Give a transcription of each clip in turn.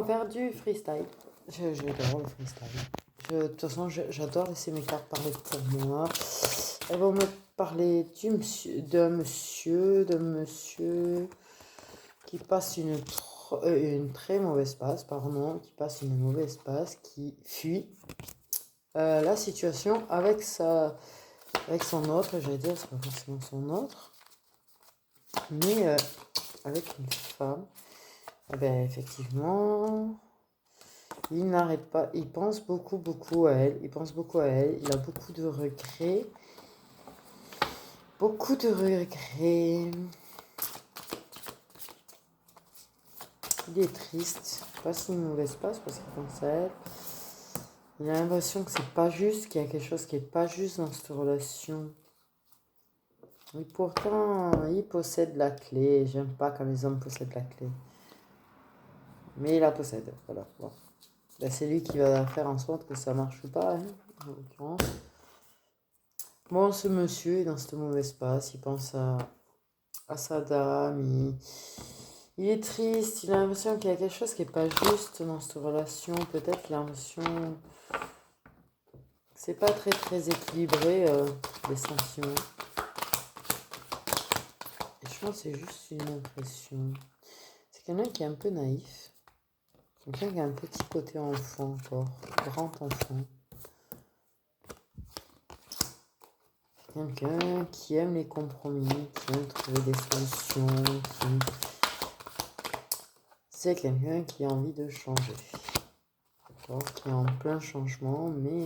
on va faire du freestyle. J'adore le freestyle. De toute façon, j'adore laisser mes cartes parler pour moi. Elles vont me parler d'un monsieur qui passe une très mauvaise passe, pardon, qui passe une mauvaise passe, qui fuit la situation avec son autre, j'allais dire, c'est pas forcément son autre, mais avec une femme. Eh ben, effectivement, il n'arrête pas, il pense beaucoup à elle, il a beaucoup de regrets, il est triste, pas si une mauvaise passe parce qu'il pense à elle. Il a l'impression que c'est pas juste, qu'il y a quelque chose qui est pas juste dans cette relation. Et pourtant, il possède la clé. J'aime pas quand les hommes possèdent la clé. Mais il la possède, voilà. Bon. Ben, c'est lui qui va faire en sorte que ça marche ou pas, hein, en l'occurrence. Bon, ce monsieur est dans cette mauvaise passe, il pense à sa dame, il est triste, il a l'impression qu'il y a quelque chose qui n'est pas juste dans cette relation. Peut-être qu'il a l'impression que c'est pas très équilibré, les sentiments. Et je pense que c'est juste une impression. C'est quelqu'un qui est un peu naïf. Quelqu'un qui a un petit côté enfant encore, grand enfant. Quelqu'un qui aime les compromis, qui aime trouver des solutions. C'est quelqu'un qui a envie de changer. D'accord, qui est en plein changement, mais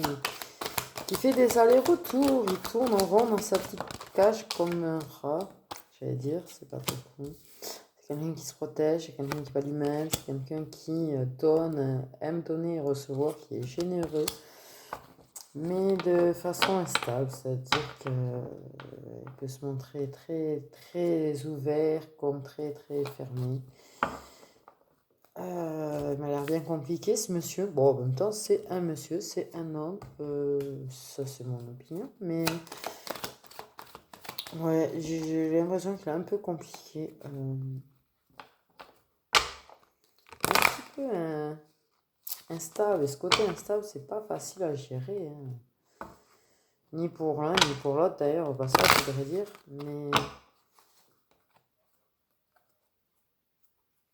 qui fait des allers-retours. Il tourne en rond dans sa petite cage comme un rat. J'allais dire, c'est pas très con. C'est quelqu'un qui se protège, c'est quelqu'un qui va lui-même, c'est quelqu'un qui donne, aime donner et recevoir, qui est généreux, mais de façon instable, c'est-à-dire qu'il peut se montrer très ouvert comme très fermé. Il m'a l'air bien compliqué ce monsieur. Bon, en même temps, c'est un monsieur, c'est un homme. Ça, c'est mon opinion, mais ouais, j'ai l'impression qu'il est un peu compliqué. Un petit peu instable. Et ce côté instable, c'est pas facile à gérer, hein. Ni pour l'un, ni pour l'autre d'ailleurs, au passage, je voudrais dire. Mais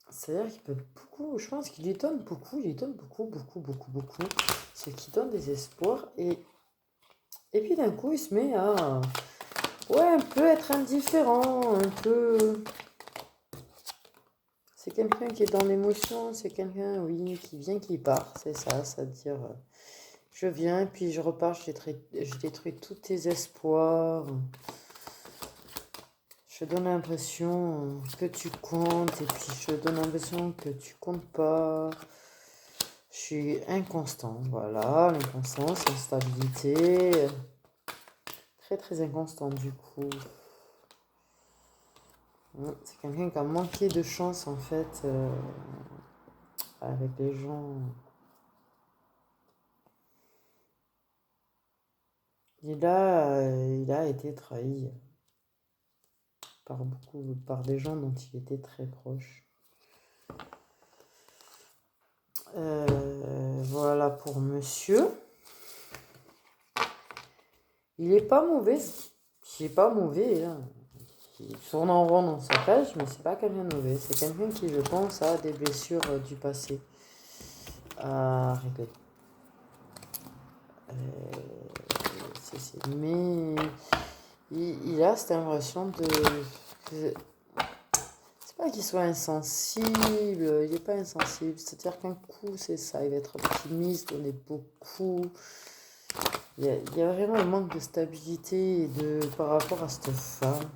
c'est-à-dire qu'il peut beaucoup, je pense qu'il lui donne beaucoup, beaucoup. C'est qu'il donne des espoirs et puis d'un coup, il se met à, ouais, un peu être indifférent, un peu. C'est quelqu'un qui est dans l'émotion, c'est quelqu'un, oui, qui vient, qui part, c'est ça, c'est-à-dire, je viens, puis je repars, je détruis tous tes espoirs. Je donne l'impression que tu comptes, et puis je donne l'impression que tu comptes pas. Je suis inconstant, voilà, l'inconstance, l'instabilité. Très inconstant du coup. C'est quelqu'un qui a manqué de chance en fait avec les gens. Il a été trahi par des gens dont il était très proche. Voilà pour monsieur. Il est pas mauvais. Il est pas mauvais. Hein. Il tourne en rond dans sa cage, mais c'est pas quelqu'un de mauvais. C'est quelqu'un qui, je pense, a des blessures du passé à régler. Mais il a cette impression de. C'est pas qu'il soit insensible, il n'est pas insensible. C'est-à-dire qu'un coup, c'est ça, il va être optimiste, donner beaucoup. Il y a vraiment un manque de stabilité par rapport à cette femme.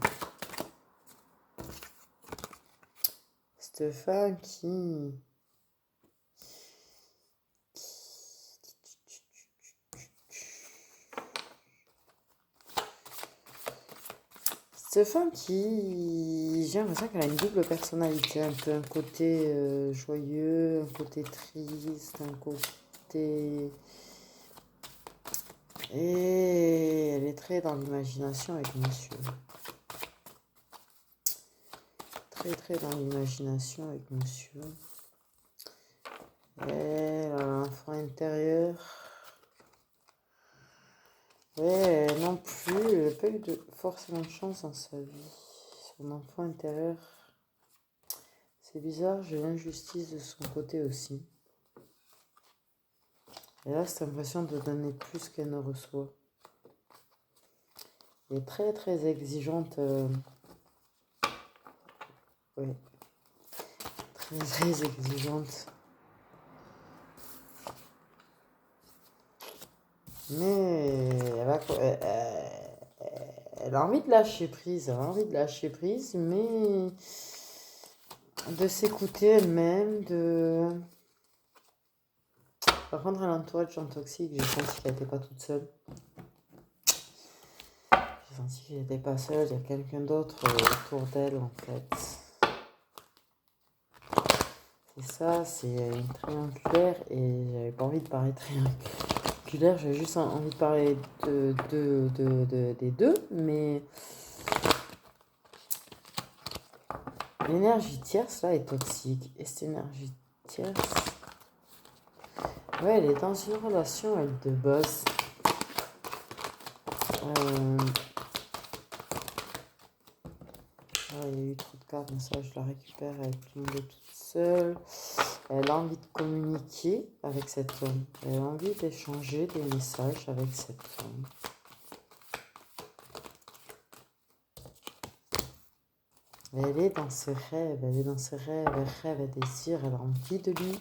Cette femme qui. Cette femme qui, j'ai l'impression qu'elle a une double personnalité, un peu un côté joyeux, un côté triste, un côté... Et elle est très dans l'imagination avec monsieur. Très dans l'imagination avec monsieur. Et l'enfant intérieur. Ouais, non plus, elle n'a pas eu de forcément de chance dans sa vie. Son enfant intérieur. C'est bizarre, j'ai l'injustice de son côté aussi. Et là, cette impression de donner plus qu'elle ne reçoit. Elle est très très exigeante. Oui, très très exigeante. Mais elle a envie de lâcher prise. Elle a envie de lâcher prise, mais de s'écouter elle-même, de... Par contre, elle est entourée de gens toxiques. J'ai senti qu'elle n'était pas toute seule. J'ai senti qu'elle n'était pas seule. Il y a quelqu'un d'autre autour d'elle, en fait. C'est ça, c'est une triangulaire. Et j'avais pas envie de parler triangulaire. J'avais juste envie de parler des deux. Mais l'énergie tierce, là, est toxique. Et cette énergie tierce... Ouais, elle est dans une relation avec de boss. Il y a eu trop de cartes, mais ça je la récupère, elle est tombée toute seule. Elle a envie de communiquer avec cet homme. Elle a envie d'échanger des messages avec cet homme. Elle est dans ses rêves, elle rêve, elle désire, elle a envie de lui.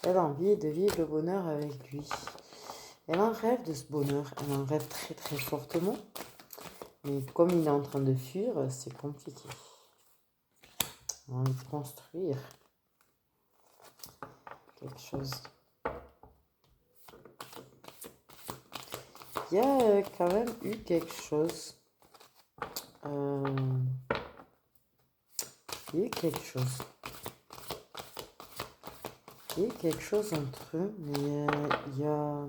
Elle a envie de vivre le bonheur avec lui. Elle en rêve de ce bonheur, elle en rêve très très fortement. Mais comme il est en train de fuir, c'est compliqué. On a envie de construire quelque chose. Il y a quand même eu quelque chose. Il y a eu quelque chose. Il y a eu quelque chose entre eux, mais il y a...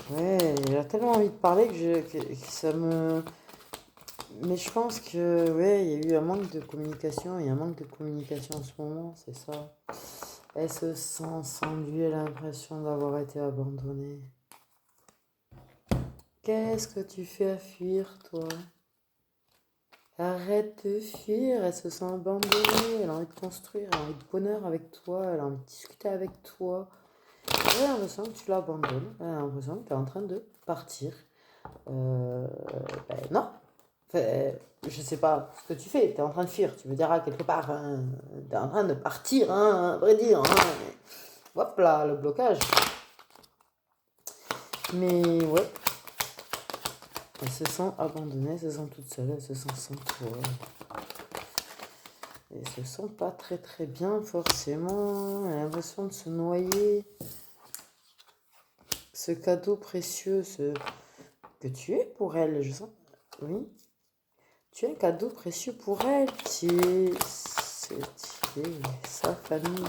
Ouais, il a tellement envie de parler que ça me... Mais je pense que, ouais, il y a eu un manque de communication. Il y a un manque de communication en ce moment, c'est ça. Elle se sent sans lui, elle a l'impression d'avoir été abandonnée. Qu'est-ce que tu fais à fuir, toi? Arrête de fuir, elle se sent abandonnée, elle a envie de construire, elle a envie de bonheur avec toi, elle a envie de discuter avec toi. Elle a l'impression que tu l'abandonnes, elle a l'impression que tu es en train de partir. Non, enfin, je sais pas ce que tu fais, tu es en train de fuir, tu me diras quelque part, hein, tu es en train de partir, hein, à vrai dire. Hein, hop là, le blocage. Mais ouais, elle se sent abandonnée, elle se sent toute seule, elle se sent sans toi. Et se sent pas très très bien forcément. Elle a l'impression de se noyer. Ce cadeau précieux, que tu es pour elle, je sens. Oui. Tu es un cadeau précieux pour elle. Tu es sa famille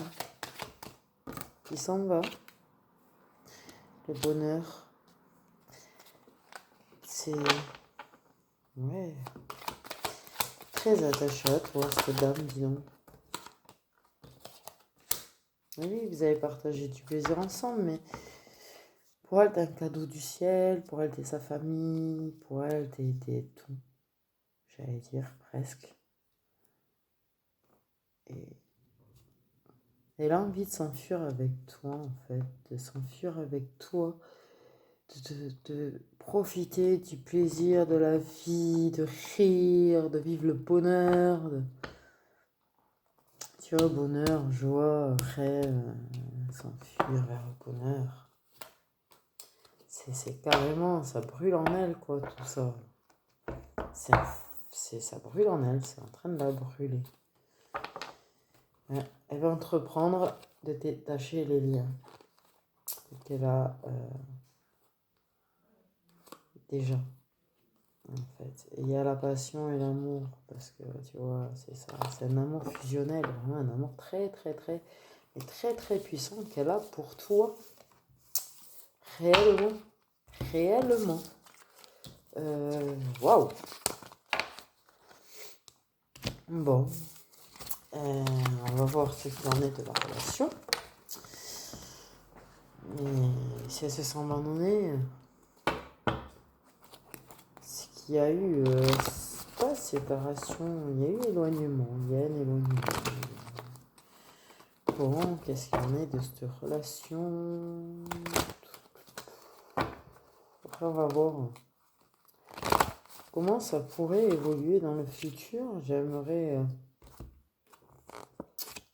qui s'en va. Le bonheur. C'est... Ouais. Très attaché à toi, cette dame, dis donc. Oui, vous avez partagé du plaisir ensemble, mais pour elle, t'es un cadeau du ciel, pour elle, t'es sa famille, pour elle, t'es tout. J'allais dire presque. Et elle a envie de s'enfuir avec toi, en fait, de s'enfuir avec toi, de profiter du plaisir de la vie, de rire, de vivre le bonheur, tu vois, bonheur, joie, rêve, s'enfuir vers le bonheur. C'est carrément, ça brûle en elle, quoi, tout ça. Ça brûle en elle, c'est en train de la brûler. Elle va entreprendre de détacher les liens qu'elle a déjà, en fait. Et il y a la passion et l'amour, parce que, tu vois, c'est ça. C'est un amour fusionnel, vraiment un amour très, très, très, et très, très puissant qu'elle a pour toi, réellement. Réellement. Waouh! Bon, on va voir ce qu'il en est de la relation. Mais si elle se sent abandonnée, c'est qu'il y a eu, c'est pas séparation, il y a eu éloignement, il y a un éloignement. Bon, qu'est-ce qu'il en est de cette relation? Après, on va voir comment ça pourrait évoluer dans le futur. J'aimerais...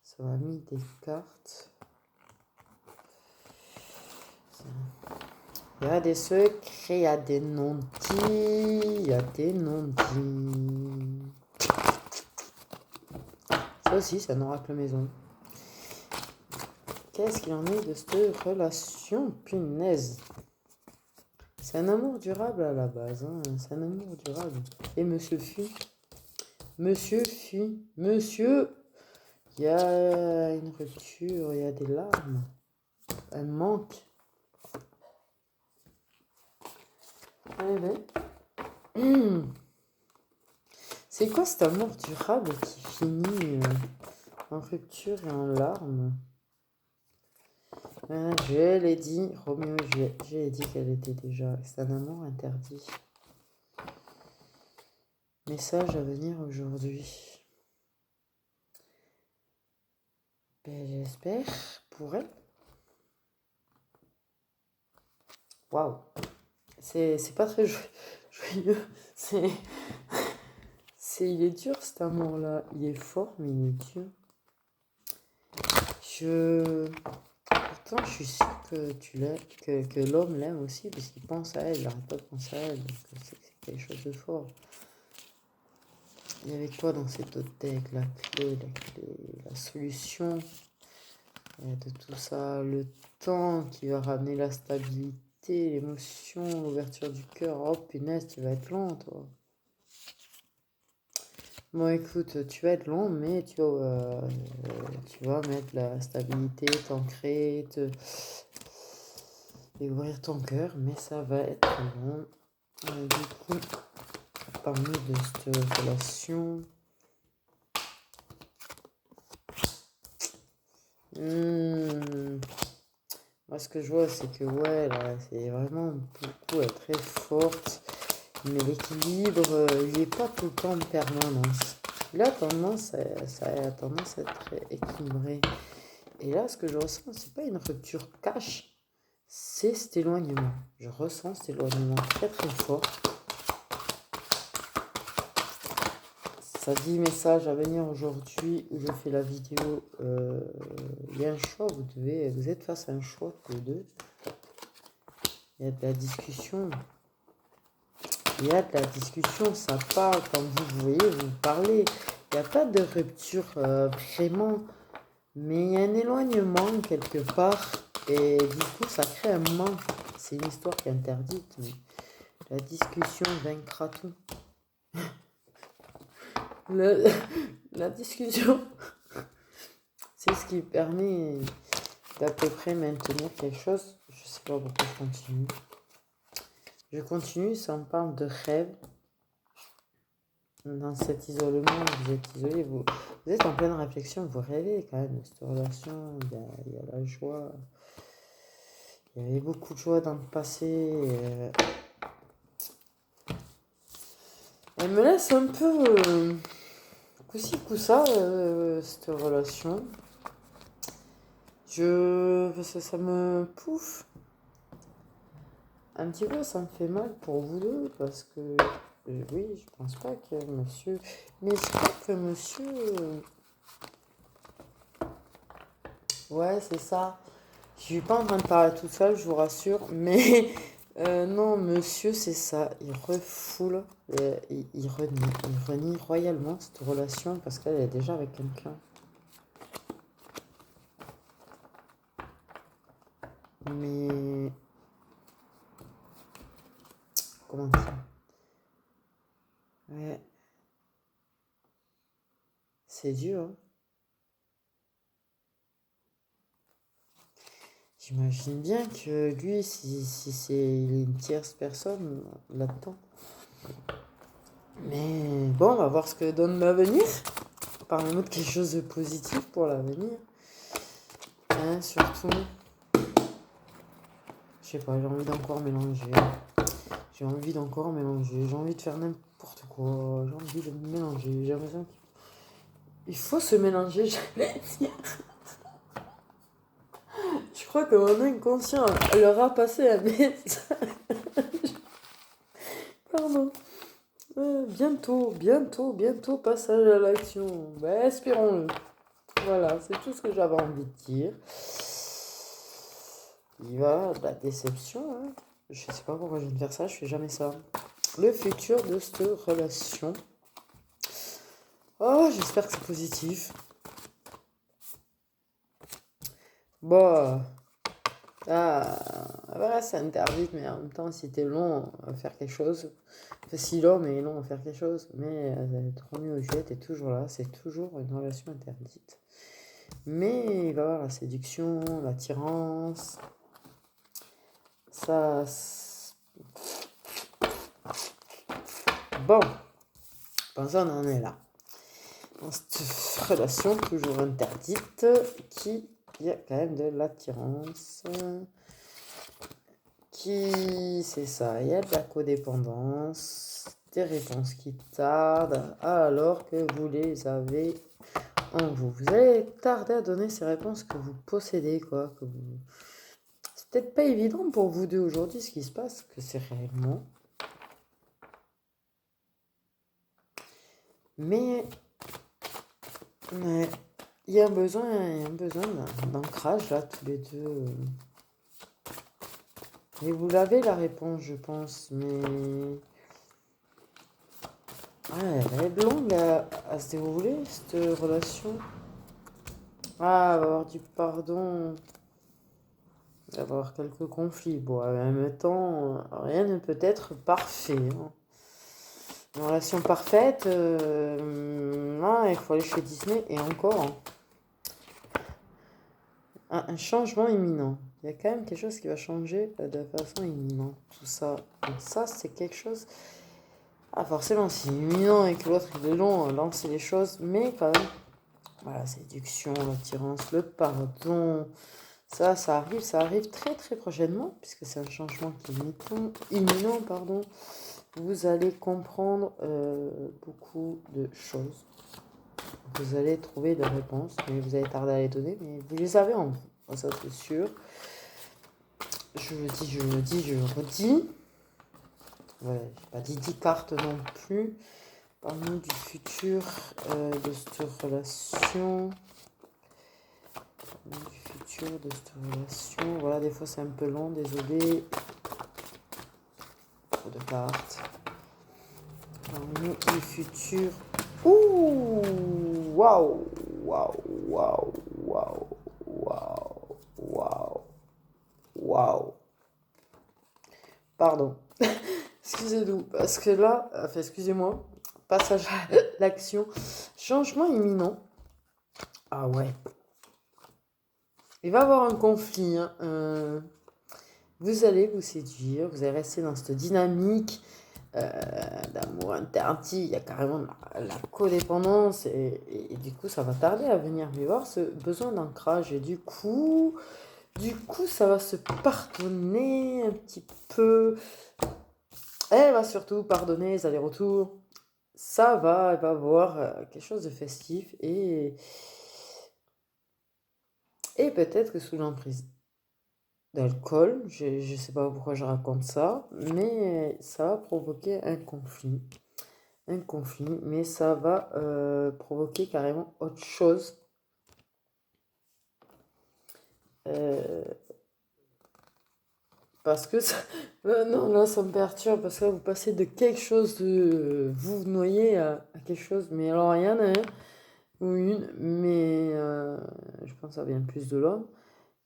ça m'a mis des cartes. Il y a des secrets, il y a des non-dits, il y a des non-dits. Ça aussi, c'est un oracle maison. Qu'est-ce qu'il en est de cette relation? Punaise. C'est un amour durable à la base. Hein. C'est un amour durable. Et monsieur fuit. Monsieur fuit. Monsieur. Il y a une rupture, il y a des larmes. Un manque. C'est quoi cet amour durable qui finit en rupture et en larmes? Je l'ai dit, Roméo et Juliette, je l'ai dit qu'elle était déjà. C'est un amour interdit. Message à venir aujourd'hui. Ben, j'espère pour elle. Waouh! C'est pas très joyeux. Il est dur cet amour-là. Il est fort, mais il est dur. Pourtant, je suis sûre que tu l'aimes, que l'homme l'aime aussi, parce qu'il pense à elle, il n'arrête pas de penser à elle. Donc, c'est quelque chose de fort. Il y avait quoi dans cet autre deck? La clé, la solution de tout ça, le temps qui va ramener la stabilité, l'émotion, l'ouverture du cœur. Oh punaise, tu vas être lent, toi. Bon, écoute, tu vas être long, mais tu vas mettre la stabilité, t'ancrer, et ouvrir ton cœur, mais ça va être long. Du coup, parmi de cette relation, moi ce que je vois, c'est que ouais, là, c'est vraiment beaucoup, elle est très forte, mais l'équilibre, il n'est pas tout le temps en permanence. Il a tendance à être équilibré. Et là, ce que je ressens, c'est pas une rupture cash, c'est cet éloignement. Je ressens cet éloignement très très fort. Ça dit message à venir aujourd'hui où je fais la vidéo. Il y a un choix, vous êtes face à un choix tous les deux. Il y a de la discussion. Ça parle quand vous voyez, vous parlez. Il n'y a pas de rupture vraiment, mais il y a un éloignement quelque part. Et du coup, ça crée un manque. C'est une histoire qui est interdite, mais la discussion vaincra tout. La discussion, c'est ce qui permet d'à peu près maintenir quelque chose. Je sais pas pourquoi je continue. Je continue, ça me parle de rêve. Dans cet isolement, vous êtes isolé, vous êtes en pleine réflexion, vous rêvez quand même de cette relation, il y a la joie. Il y avait beaucoup de joie dans le passé. Elle me laisse un peu coup-ci, coup-ça, cette relation. Ça me pouffe. Un petit peu, ça me fait mal pour vous deux, parce que, oui, je pense pas que monsieur... Mais je crois que monsieur... Ouais, c'est ça. Je suis pas en train de parler toute seule, je vous rassure, mais... non, monsieur, c'est ça. Il refoule, il renie royalement cette relation, parce qu'elle est déjà avec quelqu'un. Mais... Comment dire? Ouais. C'est dur, hein. J'imagine bien que lui, si il est une tierce personne là-dedans. Mais bon, on va voir ce que donne l'avenir. parlez-moi de quelque chose de positif pour l'avenir. Hein, surtout. Je sais pas, j'ai envie d'encore mélanger. J'ai envie de faire n'importe quoi. J'ai envie de me mélanger. J'ai l'impression qu'il faut se mélanger, j'allais dire. Je crois que mon inconscient leur a passé un message. Pardon. Bientôt, passage à l'action. Ben, espérons-le. Voilà, c'est tout ce que j'avais envie de dire. Il va y avoir de la déception. Hein. Je sais pas pourquoi je viens de faire ça, je fais jamais ça. Le futur de cette relation. Oh, j'espère que c'est positif. Bon. Voilà, c'est interdit, mais en même temps, si t'es long à faire quelque chose, si l'homme est long à faire quelque chose, mais Roméo et Juliette est toujours là, c'est toujours une relation interdite. Mais il va y avoir la séduction, l'attirance, ça... Bon, pensons on en est là. Dans cette relation toujours interdite, il y a quand même de l'attirance... c'est ça, il y a de la codépendance, des réponses qui tardent, alors que vous les avez en vous. Vous allez tarder à donner ces réponses que vous possédez, quoi. C'est peut-être pas évident pour vous deux aujourd'hui ce qui se passe, que c'est réellement. Mais il y a un besoin d'ancrage là, tous les deux. Et vous l'avez la réponse, je pense, mais elle est longue à se dérouler, cette relation. Ah, il va y avoir du pardon, il va y avoir quelques conflits. Bon, en même temps, rien ne peut être parfait. Hein. Une relation parfaite, il faut aller chez Disney et encore. Un changement imminent. Il y a quand même quelque chose qui va changer de façon imminente. Tout ça. Donc ça, c'est quelque chose... Ah, forcément, c'est imminent et que l'autre, il est long à lancer les choses, mais quand même... Voilà, séduction, l'attirance, le pardon. Ça arrive très très prochainement, puisque c'est un changement qui est imminent, pardon. Vous allez comprendre beaucoup de choses. Vous allez trouver des réponses, mais vous allez tarder à les donner, mais vous les avez en vous. Ça, c'est sûr. Je le redis. Voilà, j'ai pas dit 10 cartes non plus. Parlons du futur de cette relation. Voilà, des fois c'est un peu long, désolé. Trop de cartes. Parlons du futur. Ouh! Waouh! Pardon. Excusez-nous, parce que là, excusez-moi, passage à l'action, changement imminent. Ah ouais. Il va y avoir un conflit. Hein. Vous allez vous séduire, vous allez rester dans cette dynamique d'amour interdit. Il y a carrément la codépendance et du coup, ça va tarder à venir vivre ce besoin d'ancrage. Et du coup, ça va se pardonner un petit peu. Elle va surtout pardonner les allers-retours. Elle va avoir quelque chose de festif et peut-être que sous l'emprise d'alcool, je ne sais pas pourquoi je raconte ça, mais ça va provoquer un conflit, mais ça va provoquer carrément autre chose. Parce que ça... non, là, ça me perturbe, parce que là, vous passez de quelque chose de... Vous noyez à quelque chose, mais alors, il y en a un ou une, mais je pense que ça vient plus de l'homme,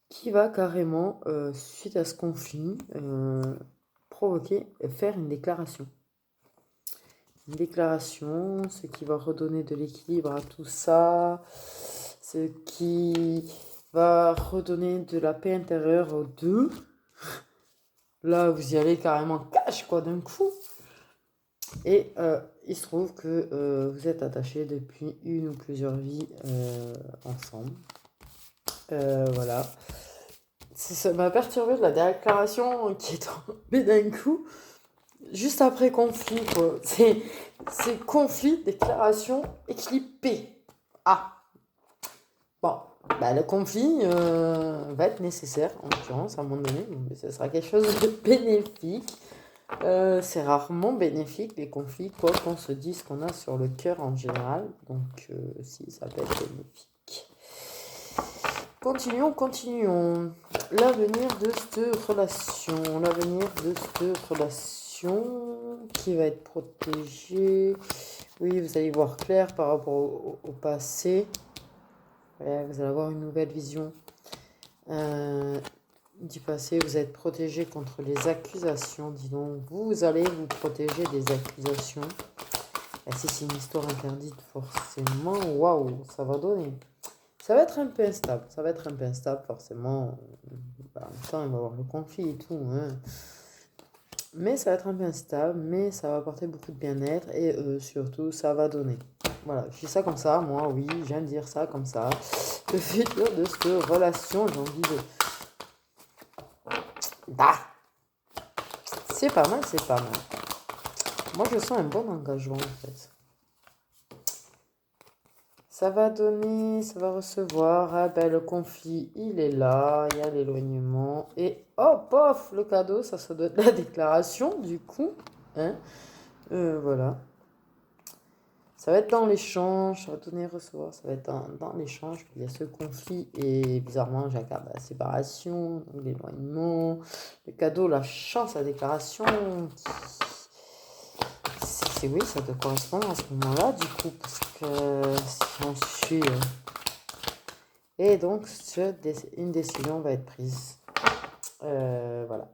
qui va carrément, suite à ce conflit, faire une déclaration. Une déclaration, ce qui va redonner de l'équilibre à tout ça, ce qui va redonner de la paix intérieure aux deux. Là, vous y allez carrément cash, quoi, d'un coup. Et il se trouve que vous êtes attachés depuis une ou plusieurs vies ensemble. Voilà. Ça m'a perturbé de la déclaration qui est tombée d'un coup, juste après conflit, quoi. C'est conflit, déclaration, équilibré. Ah, bon, bah, le conflit va être nécessaire, en l'occurrence, à un moment donné, mais ce sera quelque chose de bénéfique. C'est rarement bénéfique, les conflits, quoi qu'on se dise qu'on a sur le cœur en général. Donc, si, ça peut être bénéfique. Continuons. L'avenir de cette relation qui va être protégée. Oui, vous allez voir clair par rapport au passé. Ouais, vous allez avoir une nouvelle vision du passé. Vous êtes protégé contre les accusations. Dis donc, vous allez vous protéger des accusations. Et si c'est une histoire interdite, forcément, waouh, ça va donner. Ça va être un peu instable. Forcément. En même temps, il va y avoir le conflit et tout. Hein. Mais ça va être un peu instable, mais ça va apporter beaucoup de bien-être et surtout, ça va donner. Voilà, je dis ça comme ça, moi, oui, j'aime dire ça comme ça. Le futur de cette relation, j'ai envie de... Bah, c'est pas mal. Moi, je sens un bon engagement, en fait. Ça va donner, ça va recevoir. Ah ben, le conflit, il est là. Il y a l'éloignement. Et hop, pof, le cadeau, ça se donne la déclaration, du coup. Hein, voilà. Ça va être dans l'échange, ça va donner recevoir. Ça va être dans l'échange. Il y a ce conflit. Et bizarrement, j'accorde la séparation, donc l'éloignement. Le cadeau, la chance, la déclaration. Oui, ça doit correspondre à ce moment-là, du coup, parce que si on suit. Et donc, une décision va être prise. Voilà.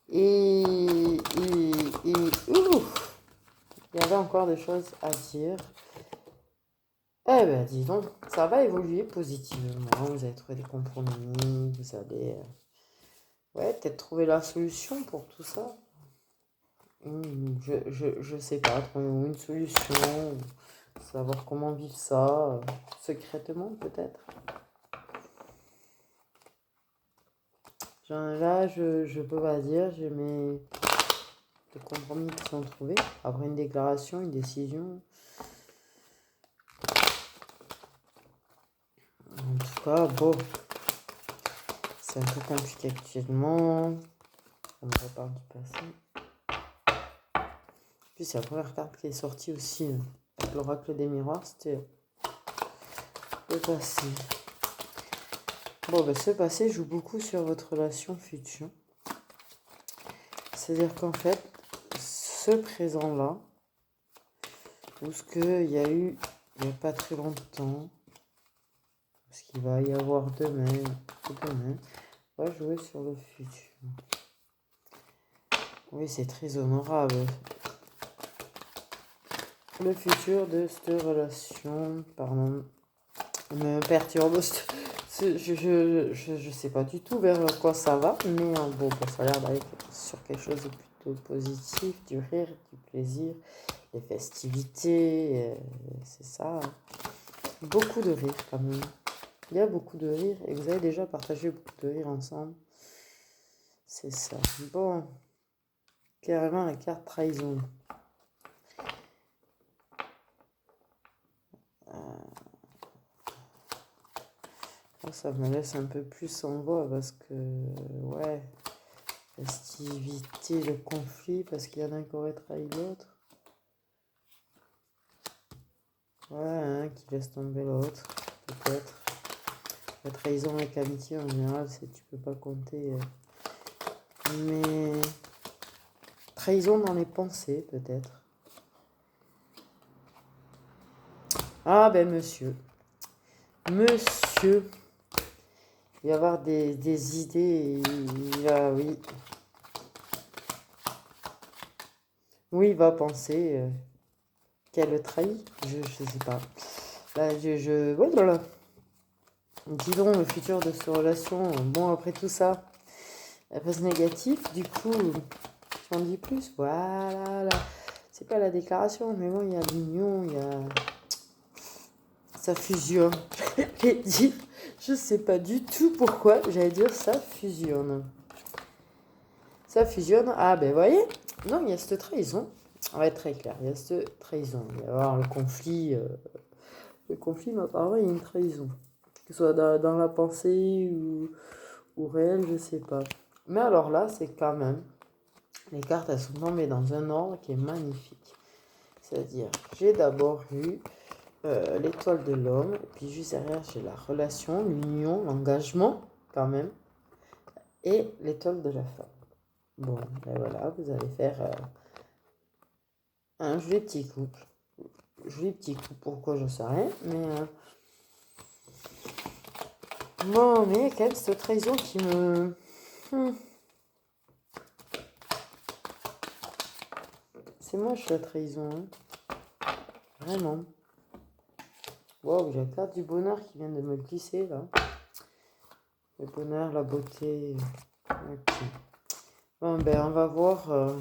Il y avait encore des choses à dire. Eh ben, dis donc, ça va évoluer positivement. Vous allez trouver des compromis. Vous allez peut-être trouver la solution pour tout ça. Je sais pas, trouver une solution. Savoir comment vivre ça, secrètement peut-être. Là, je peux pas dire, j'ai mes compromis qui sont trouvés. Après une déclaration, une décision. En tout cas, bon, c'est un peu compliqué actuellement. On me reparle du passé. Puis c'est la première carte qui est sortie aussi. L'oracle des miroirs, c'était le passé. Bon, ben, ce passé joue beaucoup sur votre relation future. C'est-à-dire qu'en fait, ce présent-là, ou ce qu'il y a eu il n'y a pas très longtemps, ce qu'il va y avoir demain, va jouer sur le futur. Oui, c'est très honorable. Le futur de cette relation, pardon, me perturbe. Je sais pas du tout vers quoi ça va, mais bon, ça a l'air d'aller sur quelque chose de plutôt positif, du rire, du plaisir, des festivités, c'est ça. Beaucoup de rire quand même. Il y a beaucoup de rire et vous avez déjà partagé beaucoup de rire ensemble. C'est ça. Bon, carrément la carte trahison. Ça me laisse un peu plus en voix parce que, ouais, festivité, le conflit, parce qu'il y en a un qui aurait trahi l'autre. Ouais, qui laisse tomber l'autre, peut-être. La trahison avec amitié, en général, c'est tu peux pas compter. Mais trahison dans les pensées, peut-être. Ah ben monsieur. Monsieur. Il va y avoir des idées. Oui. Oui, il va penser qu'elle le trahit. Je sais pas. Là, voilà. Dis donc, le futur de cette relation. Bon, après tout ça, elle passe négatif. Du coup, tu en dis plus. Voilà. C'est pas la déclaration, mais bon, il y a l'union, il y a... Ça fusionne. J'allais dire, je sais pas du tout pourquoi, j'allais dire ça fusionne. Ça fusionne. Ah ben, vous voyez, non, il y a cette trahison. On va être très clair, il y a cette trahison. Il va y avoir le conflit. Le conflit, mais apparemment, il y a une trahison. Que ce soit dans la pensée ou réel, je sais pas. Mais alors là, c'est quand même... Les cartes, elles sont tombées dans un ordre qui est magnifique. C'est-à-dire, j'ai d'abord eu l'étoile de l'homme, et puis juste derrière, j'ai la relation, l'union, l'engagement, quand même, et l'étoile de la femme. Bon, ben voilà, vous allez faire un joli petit couple. Joli petit couple, pourquoi, je sais rien, mais... Bon, mais il y a quand même cette trahison qui me... C'est moche la trahison, hein. Vraiment. Wow, j'ai la carte du bonheur qui vient de me glisser là. Le bonheur, la beauté. Ok. Bon, ben on va voir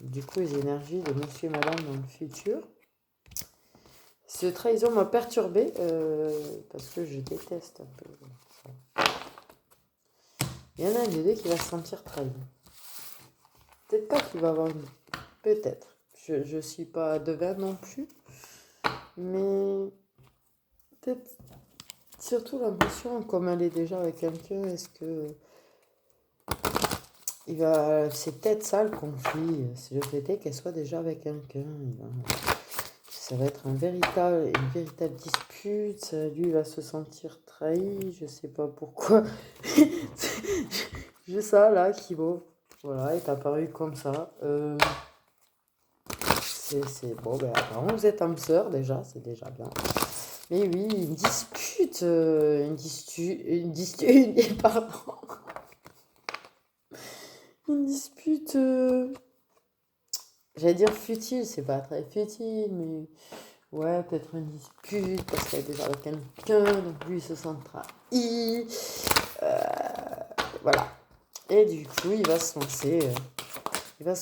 du coup les énergies de monsieur et madame dans le futur. Cette trahison m'a perturbée parce que je déteste un peu ça. Il y en a un des deux qui va se sentir trahi. Peut-être pas qu'il va avoir une... Peut-être. Je suis pas devin non plus. Mais peut-être surtout l'impression, comme elle est déjà avec quelqu'un, est-ce que c'est peut-être ça le conflit. C'est le fait est qu'elle soit déjà avec quelqu'un. Ça va être une véritable dispute. Lui va se sentir trahi. Je sais pas pourquoi. J'ai ça là qui voilà, est apparu comme ça. C'est bon, ben apparemment vous êtes âme sœur déjà, c'est déjà bien. Mais oui, pardon. Une dispute, j'allais dire futile, c'est pas très futile, mais ouais, peut-être une dispute parce qu'elle est déjà avec quelqu'un, donc lui il se sent trahi. Voilà. Et du coup, il va se lancer. Eh ben,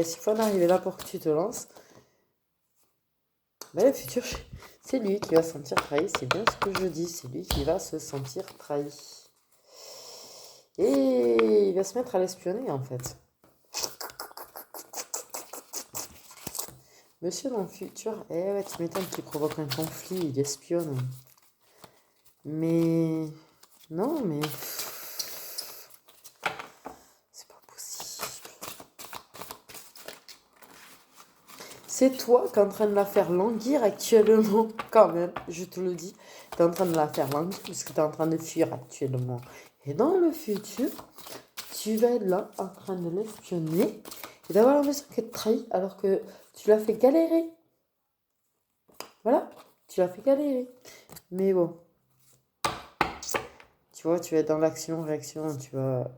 s'il faut en arriver là pour que tu te lances, ben, le futur, c'est lui qui va se sentir trahi. C'est bien ce que je dis, c'est lui qui va se sentir trahi. Et il va se mettre à l'espionner en fait. Monsieur dans le futur, eh ouais, tu m'étonnes qu'il provoque un conflit, il espionne. Mais... Non, mais... C'est pas possible. C'est toi qui es en train de la faire languir actuellement, quand même, je te le dis. Tu es en train de la faire languir parce que tu es en train de fuir actuellement. Et dans le futur, tu vas être là en train de l'espionner et d'avoir l'impression qu'elle te trahit alors que tu l'as fait galérer. Voilà, tu l'as fait galérer. Mais bon, tu vois, tu vas être dans l'action-réaction, tu vas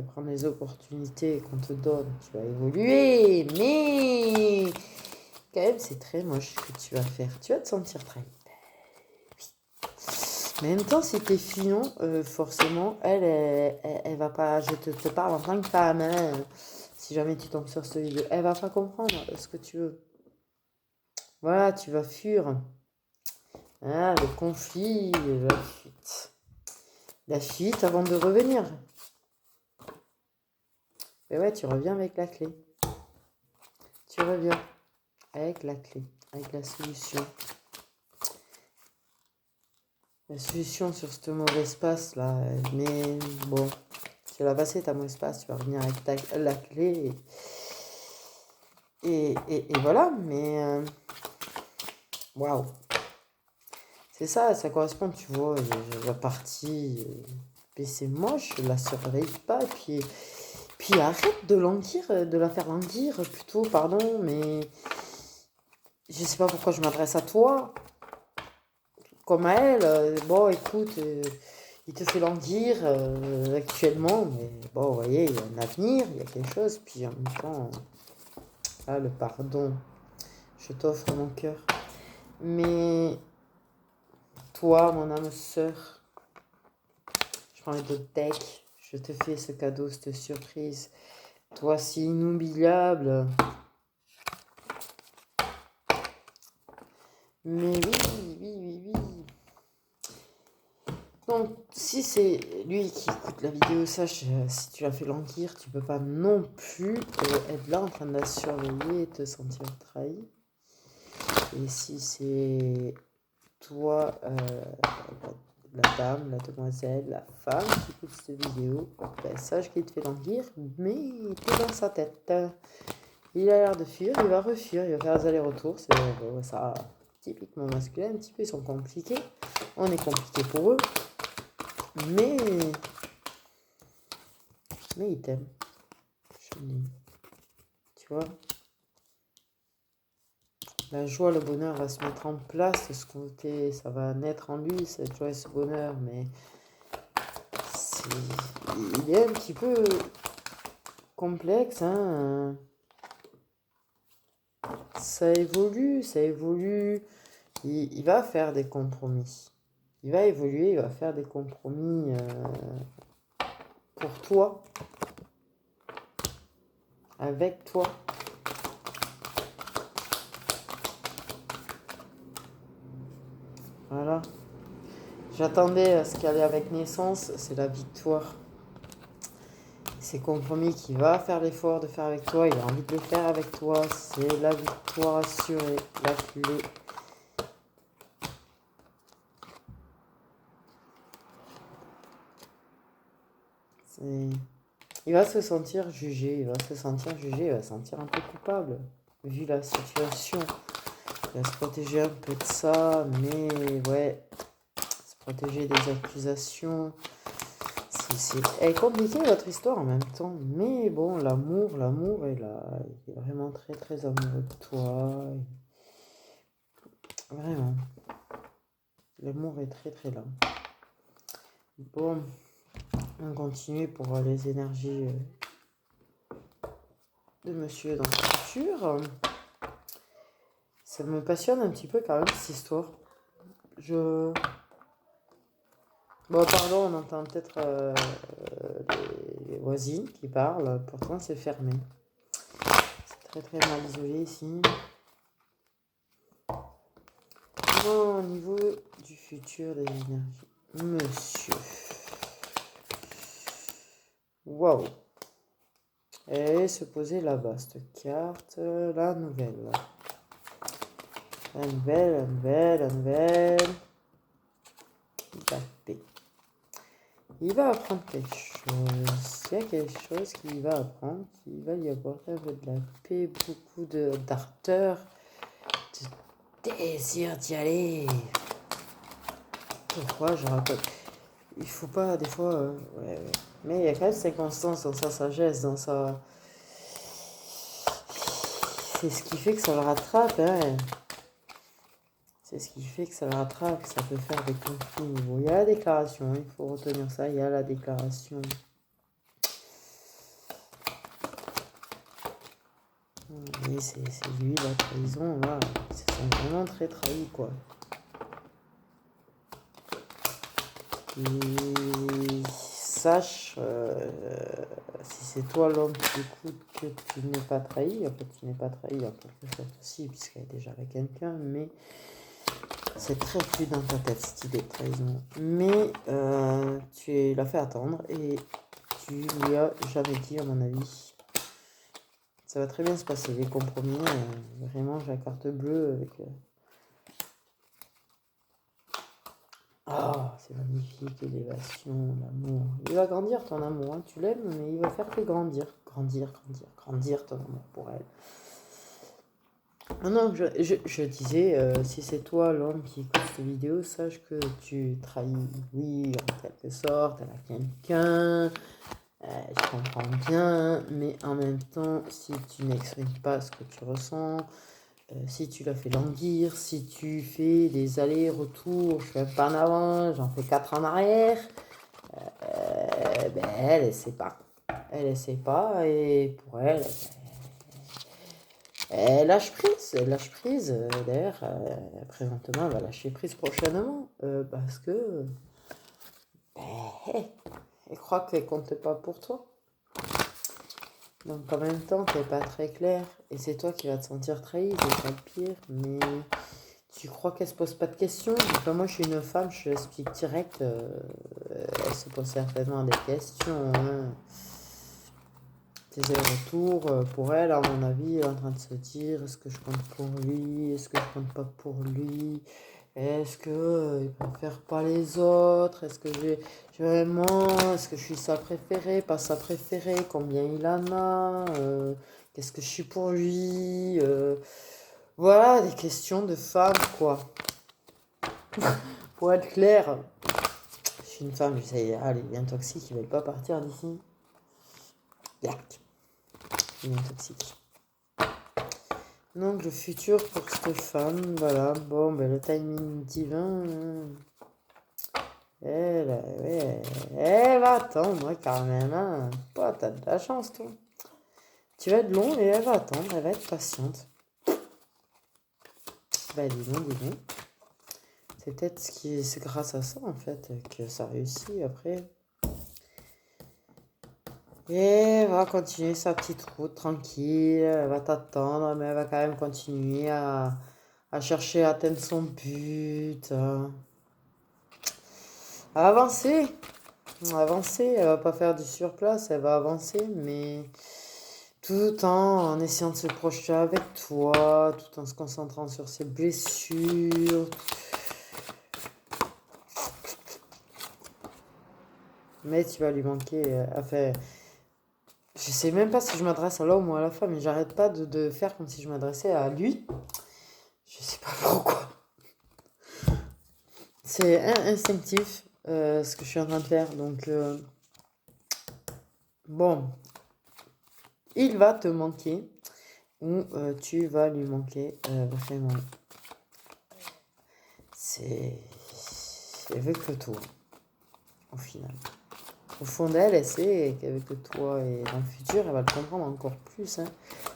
prendre les opportunités qu'on te donne, tu vas évoluer, mais quand même, c'est très moche ce que tu vas faire. Tu vas te sentir trahi. Mais en même temps, si t'es filon, forcément, elle va pas. Je te parle en tant que femme, hein, si jamais tu tombes sur ce vidéo, elle va pas comprendre ce que tu veux. Voilà, tu vas fuir. Ah, le conflit, la fuite. La fuite avant de revenir. Mais ouais, tu reviens avec la clé. Tu reviens avec la clé, avec la solution. La solution sur ce mauvais espace là, mais bon, tu vas passer ta mauvais espace, tu vas revenir avec la clé et voilà, mais waouh, c'est ça, ça correspond, tu vois, la partie, mais c'est moche, la surveille pas, et puis arrête de languir, de la faire languir plutôt, pardon, mais je sais pas pourquoi je m'adresse à toi. Comme à elle, bon, écoute, il te fait languir actuellement, mais bon, vous voyez, il y a un avenir, il y a quelque chose, puis en même temps, le pardon, je t'offre mon cœur. Mais toi, mon âme sœur, je prends les deux decks, je te fais ce cadeau, cette surprise, toi si inoubliable, Mais oui. Donc, si c'est lui qui écoute la vidéo, sache, si tu l'as fait languir, tu peux pas non plus être là en train de la surveiller et te sentir trahi. Et si c'est toi, la dame, la demoiselle, la femme qui écoute cette vidéo, ben, sache qu'il te fait languir, mais t'es dans sa tête. Il a l'air de fuir, il va refuir, il va faire des allers-retours. C'est ça, typiquement masculin, un petit peu, ils sont compliqués. On est compliqué pour eux. Mais il t'aime. Tu vois, la joie, le bonheur va se mettre en place de ce côté, ça va naître en lui, cette joie et ce bonheur, mais il est un petit peu complexe, hein. Ça évolue. Il va faire des compromis. Il va évoluer, il va faire des compromis pour toi, avec toi. Voilà. J'attendais à ce qu'il y ait avec naissance, c'est la victoire. C'est compromis qu'il va faire l'effort de faire avec toi, il a envie de le faire avec toi, c'est la victoire assurée, la clé. Il va se sentir jugé, il va se sentir un peu coupable, vu la situation. Il va se protéger un peu de ça, mais ouais, se protéger des accusations. Elle est compliquée votre histoire en même temps, mais bon, l'amour est là, il est vraiment très très amoureux de toi, vraiment, l'amour est très très là. Bon, on continue pour les énergies de monsieur dans le futur. Ça me passionne un petit peu quand même cette histoire. Bon, pardon, on entend peut-être les voisines qui parlent, pourtant c'est fermé. C'est très très mal isolé ici. Au niveau du futur des énergies. Monsieur. Waouh. Et se poser là-bas, cette carte, la nouvelle. La nouvelle. La paix. Il va apprendre quelque chose. Il y a quelque chose qu'il va apprendre, qui va lui apporter un peu de la paix, beaucoup d'ardeur, de désir d'y aller. Pourquoi je rappelle? Il faut pas, des fois, ouais. Mais il y a quand même cette constance dans sa sagesse, dans sa... C'est ce qui fait que ça le rattrape, hein. C'est ce qui fait que ça le rattrape, que ça peut faire des conflits. Bon, il y a la déclaration, il faut retenir ça, il y a la déclaration. Et c'est lui, la trahison, là. Ils se sont vraiment très trahis, quoi. Et sache, si c'est toi l'homme qui écoute, que tu n'es pas trahi. En fait, tu n'es pas trahi en quelque sorte aussi, puisqu'elle est déjà avec quelqu'un, mais c'est très plus dans ta tête cette idée de trahison. Mais tu l'as fait attendre et tu lui as jamais dit, à mon avis. Ça va très bien se passer, les compromis. Vraiment, j'ai la carte bleue avec... Ah, c'est magnifique, l'élévation, l'amour. Il va grandir ton amour, hein. Tu l'aimes, mais il va faire que grandir. Grandir ton amour pour elle. Non, je disais, si c'est toi l'homme qui écoute cette vidéo, sache que tu trahis, oui, en quelque sorte, elle a quelqu'un, je comprends bien, mais en même temps, si tu n'exprimes pas ce que tu ressens, si tu la fais languir, si tu fais des allers-retours, je fais un pas en avant, j'en fais 4 en arrière, ben elle essaie pas. Elle essaie pas et pour elle, elle lâche prise. D'ailleurs, présentement, elle va lâcher prise prochainement parce que ben, elle croit qu'elle compte pas pour toi. Donc en même temps, t'es pas très clair et c'est toi qui vas te sentir trahi, c'est pas le pire, mais Tu crois qu'elle se pose pas de questions? Enfin, moi, je suis une femme, je l'explique direct. Elle se pose certainement des questions. Hein. Tes allers-retours, pour elle, à mon avis, elle est en train de se dire, est-ce que je compte pour lui? Est-ce que je compte pas pour lui? Est-ce que il préfère pas les autres? Est-ce que j'ai vraiment, est-ce que je suis sa préférée, pas sa préférée? Combien il en a? Qu'est-ce que je suis pour lui? Voilà, des questions de femme, quoi. Pour être clair, je suis une femme, je sais, ah, les liens toxiques, ils veulent pas partir d'ici. Yac, les liens toxiques. Donc, le futur pour cette femme, voilà. Bon, ben, le timing divin. Elle va attendre quand même. Hein. Toi, t'as de la chance, toi. Tu vas être long et elle va attendre, elle va être patiente. Bah, dis donc, dis donc. C'est peut-être c'est grâce à ça, en fait, que ça réussit après. Et elle va continuer sa petite route tranquille, elle va t'attendre, mais elle va quand même continuer à chercher à atteindre son but, à avancer. Avancer, elle va pas faire du surplace, elle va avancer, mais tout en essayant de se projeter avec toi, tout en se concentrant sur ses blessures. Mais tu vas lui manquer, enfin, je sais même pas si je m'adresse à l'homme ou à la femme, mais j'arrête pas de faire comme si je m'adressais à lui. Je sais pas pourquoi. C'est instinctif ce que je suis en train de faire. Donc, bon, il va te manquer ou tu vas lui manquer vraiment. Elle veut que toi, au final. Au fond d'elle, elle sait qu'avec toi et dans le futur, elle va le comprendre encore plus. Hein.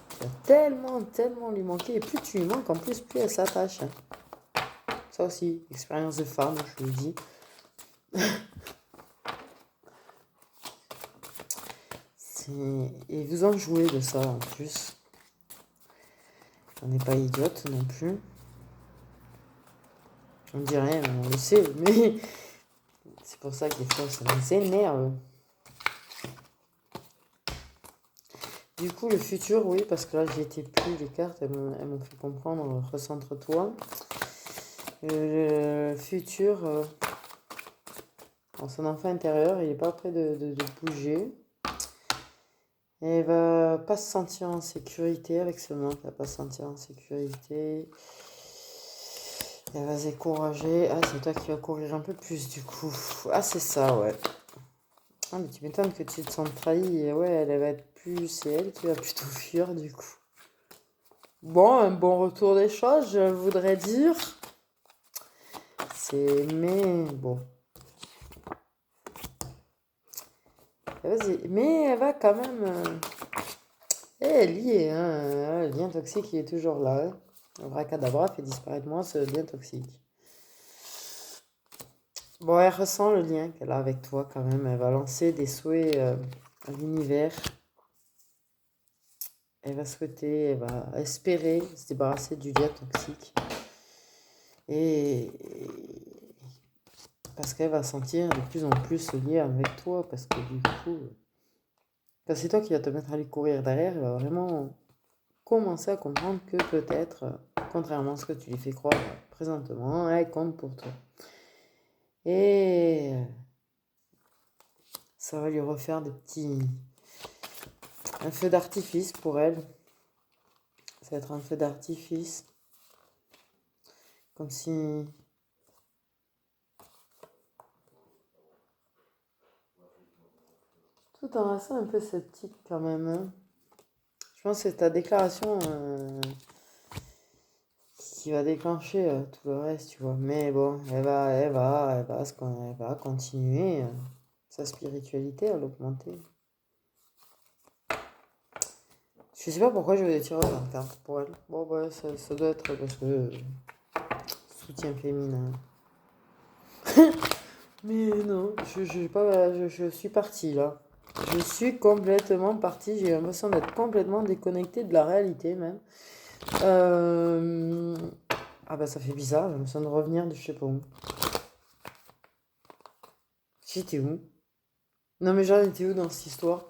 Tu vas tellement, tellement lui manquer. Et plus tu lui manques, en plus, plus elle s'attache. Hein. Ça aussi, expérience de femme, je vous le dis. Et vous en jouez de ça en plus. On n'est pas idiote non plus. On dit rien, on le sait, mais c'est pour ça que des fois ça nous énerve. Du coup, le futur, oui, parce que là j'ai été plus, les cartes, elles m'ont fait comprendre, recentre-toi. Le futur, son enfant intérieur, il n'est pas prêt de bouger. Et elle va pas se sentir en sécurité avec ce manque, elle va pas se sentir en sécurité. Elle va se décourager. Ah, c'est toi qui vas courir un peu plus du coup. Ah, c'est ça, ouais. Ah, mais tu m'étonnes que tu te sens trahi. Et ouais, elle va être plus. C'est elle qui va plutôt fuir du coup. Bon, un bon retour des choses, je voudrais dire. Mais bon. Vas-y. Mais elle va quand même. Elle y est, hein. Le lien toxique, il est toujours là. Hein. Le bracadabra fait disparaître moi ce lien toxique. Bon, elle ressent le lien qu'elle a avec toi quand même. Elle va lancer des souhaits à l'univers. Elle va souhaiter, elle va espérer se débarrasser du lien toxique. Et parce qu'elle va sentir de plus en plus ce lien avec toi. Parce que du coup, quand c'est toi qui vas te mettre à lui courir derrière, elle va vraiment commencer à comprendre que peut-être, contrairement à ce que tu lui fais croire présentement, elle compte pour toi. Et ça va lui refaire un feu d'artifice pour elle. Ça va être un feu d'artifice. Comme si... Tout en restant un peu sceptique quand même. Hein. Je pense que c'est ta déclaration qui va déclencher tout le reste, tu vois. Mais bon, elle va continuer sa spiritualité à l'augmenter. Je sais pas pourquoi je vais tirer la carte pour elle. Bon, bah, ça doit être parce que soutien féminin. Mais non, je suis partie là. Je suis complètement partie. J'ai l'impression d'être complètement déconnectée de la réalité même. Ah bah ça fait bizarre, j'ai l'impression de revenir de je sais pas où. J'étais où? Non mais j'en étais où dans cette histoire?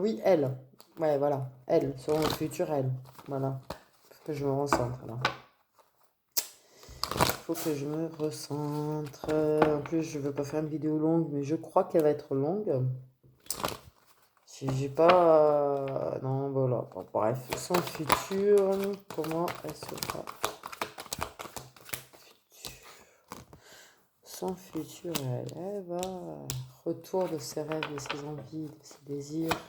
Oui, elle. Ouais, voilà. Elle, selon le futur, elle. Voilà. Faut que je me recentre là. Faut que je me recentre. En plus, je veux pas faire une vidéo longue, mais je crois qu'elle va être longue. J'ai pas. Non, voilà. Bon, bref, son futur. Comment elle sera? Son futur, elle va. Retour de ses rêves, de ses envies, de ses désirs.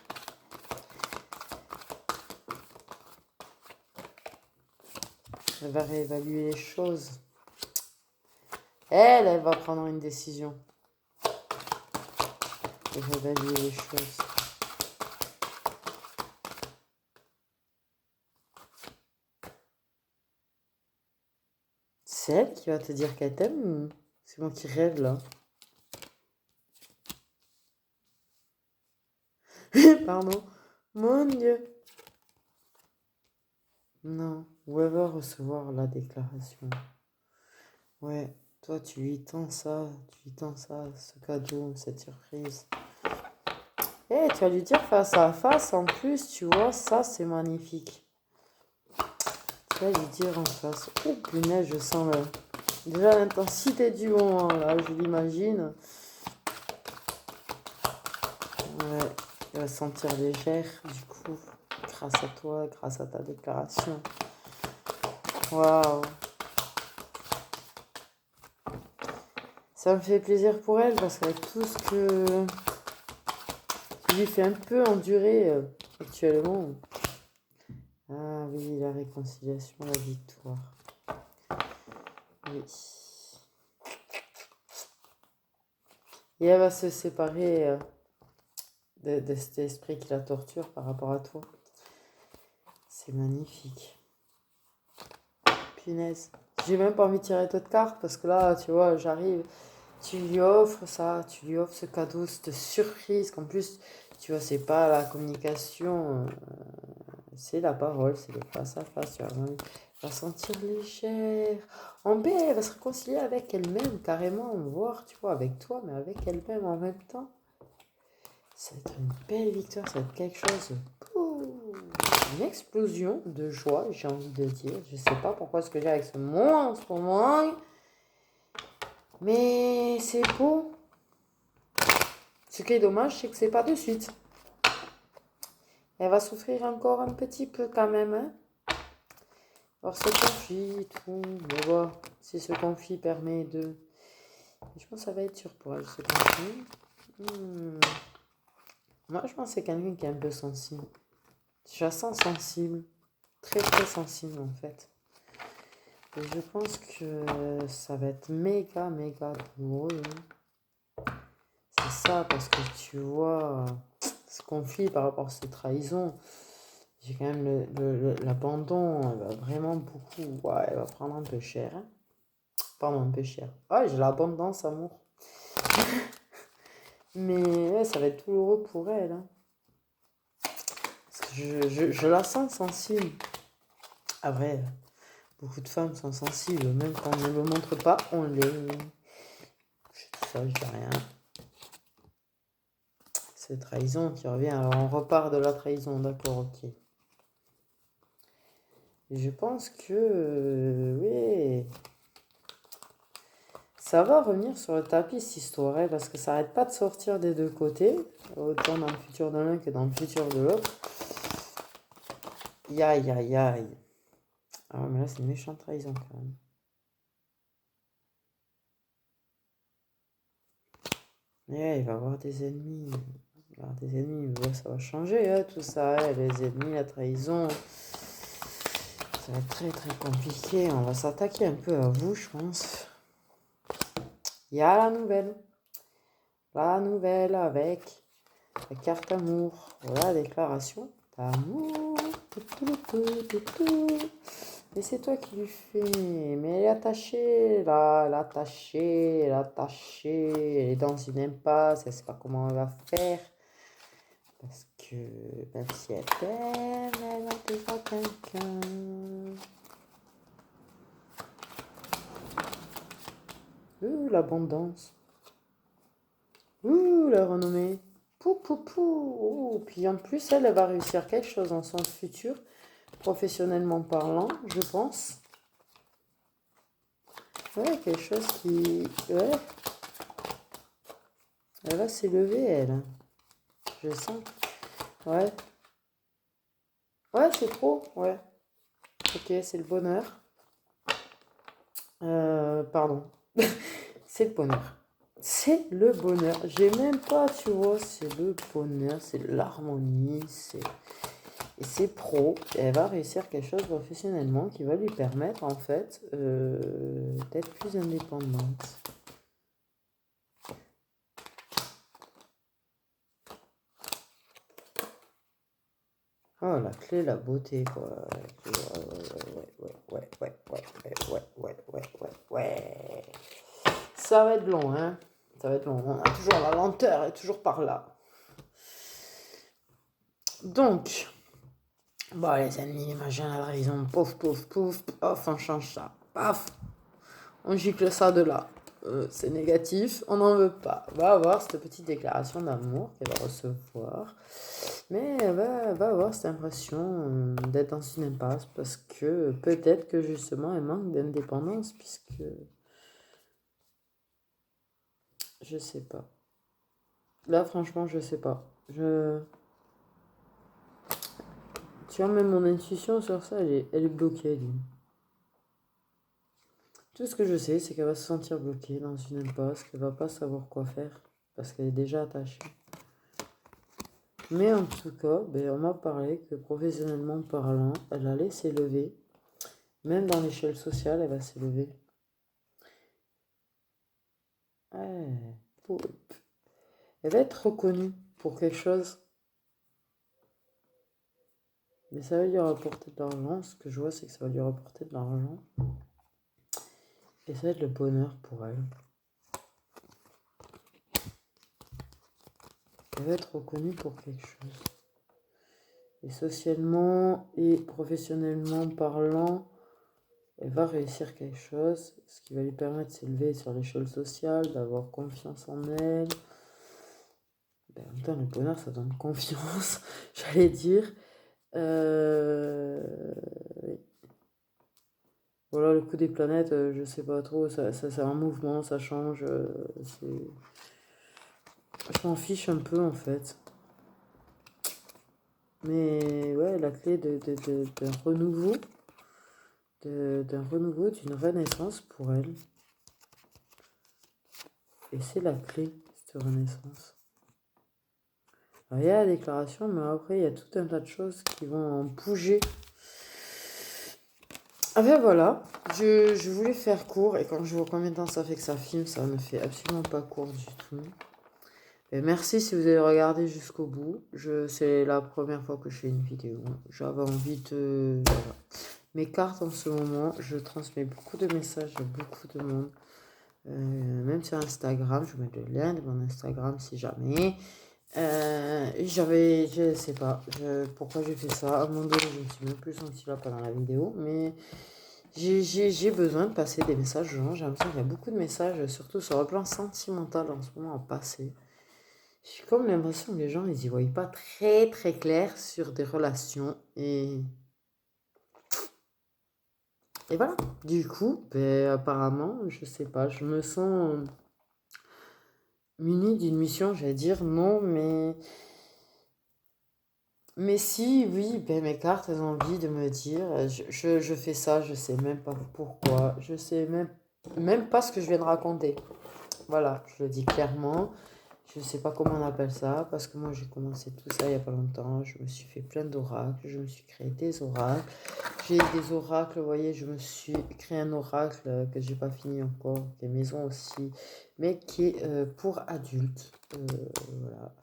Elle va réévaluer les choses. Elle va prendre une décision. Et réévaluer les choses. C'est elle qui va te dire qu'elle t'aime ou c'est moi qui rêve là? Pardon. Mon Dieu. Non. Ou elle va recevoir la déclaration. Ouais. Toi, tu lui tends ça. Tu lui tends ça, ce cadeau, cette surprise. Et tu vas lui dire face à face, en plus, tu vois, ça c'est magnifique. Tu vas lui dire en face. Oh punaise, je sens déjà l'intensité du moment là, je l'imagine. Ouais, elle va se sentir légère du coup, grâce à toi, grâce à ta déclaration. Waouh. Ça me fait plaisir pour elle parce qu'avec tout ce que tu lui fais un peu endurer actuellement. Ah oui, la réconciliation, la victoire. Oui. Et elle va se séparer de cet esprit qui la torture par rapport à toi. C'est magnifique. Punaise. J'ai même pas envie de tirer d'autres cartes parce que là, tu vois, j'arrive. Tu lui offres ça, tu lui offres ce cadeau, cette surprise qu'en plus, tu vois, c'est pas la communication, c'est la parole, c'est le face à face. Tu vois, elle va se sentir légère. En paix, elle va se réconcilier avec elle-même, carrément, voir, tu vois, avec toi, mais avec elle-même en même temps. Ça va être une belle victoire, ça va être quelque chose. Une explosion de joie, j'ai envie de dire. Je sais pas pourquoi ce que j'ai avec ce mot en ce moment. Mais c'est beau. Ce qui est dommage, c'est que c'est pas de suite. Elle va souffrir encore un petit peu quand même. Hein. Alors ce conflit, tout. Mais bon, si ce conflit permet de... Je pense que ça va être dur pour elle, ce conflit. Moi, je pense que c'est quelqu'un qui est un peu sensible. Je la sens sensible. Très, très sensible, en fait. Et je pense que ça va être méga, méga douloureux. C'est ça, parce que tu vois, ce conflit par rapport à cette trahison, j'ai quand même l'abandon, elle va vraiment beaucoup, ouais, elle va prendre un peu cher. Hein. Pardon, un peu cher. Ouais, j'ai l'abondance, amour. Mais ouais, ça va être douloureux pour elle. Hein. Parce que je la sens sensible. Ah vrai, beaucoup de femmes sont sensibles, même quand on ne le montre pas, on l'est. Je sais tout ça, je dis rien. C'est trahison qui revient. Alors on repart de la trahison, d'accord, ok. Et je pense que, oui, ça va revenir sur le tapis cette histoire, hein, parce que ça n'arrête pas de sortir des deux côtés, autant dans le futur de l'un que dans le futur de l'autre. Aïe, aïe, aïe. Ah mais là c'est une méchante trahison quand même. Et il va avoir des ennemis. Il va avoir des ennemis, mais bon, ça va changer, hein, tout ça, hein, les ennemis, la trahison. Ça va être très très compliqué. On va s'attaquer un peu à vous, je pense. Il y a la nouvelle. La nouvelle avec la carte amour. Voilà, déclaration d'amour. Et c'est toi qui lui fais. Mais elle est attachée, là. Elle est attachée, elle est attachée. Elle est dans une impasse. Elle ne sait pas comment elle va faire. Parce que même si elle t'aime, elle a déjà quelqu'un. L'abondance. La renommée. Pou, pou, pou. Puis en plus, elle va réussir quelque chose dans son futur, professionnellement parlant, je pense. Ouais, quelque chose qui... Ouais. Elle va s'élever, elle. Je sens. Ouais. Ouais, c'est trop. Ouais. Ok, c'est le bonheur. Pardon. C'est le bonheur. C'est le bonheur. J'ai même pas, tu vois, c'est le bonheur, c'est l'harmonie, et c'est pro. Et elle va réussir quelque chose professionnellement qui va lui permettre, en fait, d'être plus indépendante. Oh, la clé, la beauté, quoi. Ouais. Ça va être long, hein. Ça va être long. On a toujours la lenteur et toujours par là. Donc, bon, les amis, machin, la raison, pouf, on change ça. Paf, on gicle ça de là. C'est négatif, on n'en veut pas. On va avoir cette petite déclaration d'amour qu'elle va recevoir. Mais elle va avoir cette impression d'être dans une impasse parce que peut-être que justement elle manque d'indépendance puisque je sais pas. Là franchement je sais pas. Tu vois même mon intuition sur ça elle est bloquée elle. Tout ce que je sais c'est qu'elle va se sentir bloquée dans une impasse, qu'elle va pas savoir quoi faire parce qu'elle est déjà attachée. Mais en tout cas, on m'a parlé que professionnellement parlant, elle allait s'élever. Même dans l'échelle sociale, elle va s'élever. Ouais. Elle va être reconnue pour quelque chose. Mais ça va lui rapporter de l'argent. Ce que je vois, c'est que ça va lui rapporter de l'argent. Et ça va être le bonheur pour elle. Elle va être reconnue pour quelque chose. Et socialement et professionnellement parlant, elle va réussir quelque chose, ce qui va lui permettre de s'élever sur l'échelle sociale, d'avoir confiance en elle. En même temps, le bonheur, ça donne confiance, j'allais dire. Oui. Voilà, le coup des planètes, je sais pas trop, ça c'est un mouvement, ça change. Je m'en fiche un peu en fait. Mais ouais, la clé d'un renouveau, d'un renouveau, d'une renaissance pour elle. Et c'est la clé, cette renaissance. Alors, il y a la déclaration, mais après, il y a tout un tas de choses qui vont bouger. Ah ben voilà, je voulais faire court, et quand je vois combien de temps ça fait que ça filme, ça ne fait absolument pas court du tout. Et merci si vous avez regardé jusqu'au bout. C'est la première fois que je fais une vidéo. J'avais envie de... Voilà. Mes cartes en ce moment, je transmets beaucoup de messages à beaucoup de monde. Même sur Instagram, je vous mets le lien de mon Instagram si jamais. Je sais pas pourquoi j'ai fait ça. À un moment donné, je me suis même plus sentie là pendant la vidéo, mais j'ai besoin de passer des messages aux gens. J'ai l'impression qu'il y a beaucoup de messages, surtout sur le plan sentimental en ce moment, à passer. J'ai comme l'impression que les gens, ils y voient pas très très clair sur des relations. Et voilà. Du coup, apparemment, je sais pas, je me sens munie d'une mission, j'allais dire non, mais si, oui, mes cartes, elles ont envie de me dire, je fais ça, je sais même pas pourquoi, je sais même pas ce que je viens de raconter. Voilà, je le dis clairement. Je sais pas comment on appelle ça, parce que moi j'ai commencé tout ça il y a pas longtemps. Je me suis fait plein d'oracles, je me suis créé des oracles. J'ai des oracles, vous voyez, je me suis créé un oracle que j'ai pas fini encore, qui est maison aussi, mais qui est pour adultes. Voilà.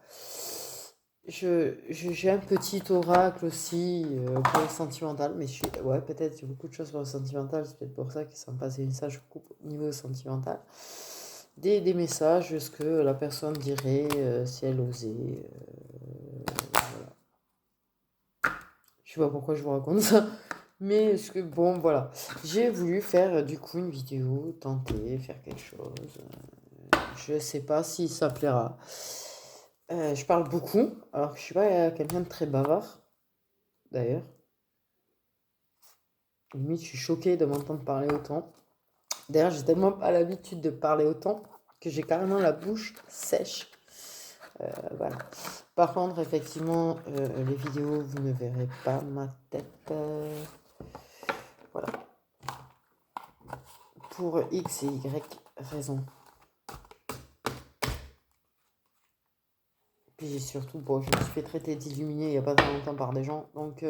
J'ai un petit oracle aussi pour le sentimental, mais ouais, peut-être j'ai beaucoup de choses pour le sentimental, c'est peut-être pour ça qu'ils sont passés une sage coupe au niveau sentimental. Des messages, ce que la personne dirait si elle osait. Voilà. Je sais pas pourquoi je vous raconte ça. Mais ce que, bon, voilà. J'ai voulu faire du coup une vidéo, tenter, faire quelque chose. Je sais pas si ça plaira. Je parle beaucoup, alors que je suis pas quelqu'un de très bavard, d'ailleurs. Limite, je suis choquée de m'entendre parler autant. D'ailleurs, j'ai tellement pas l'habitude de parler autant que j'ai carrément la bouche sèche. Voilà. Par contre, effectivement, les vidéos, vous ne verrez pas ma tête. Voilà. Pour X et Y raisons. Puis j'ai surtout, bon, je me suis fait traiter d'illuminé il n'y a pas très longtemps par des gens. Donc,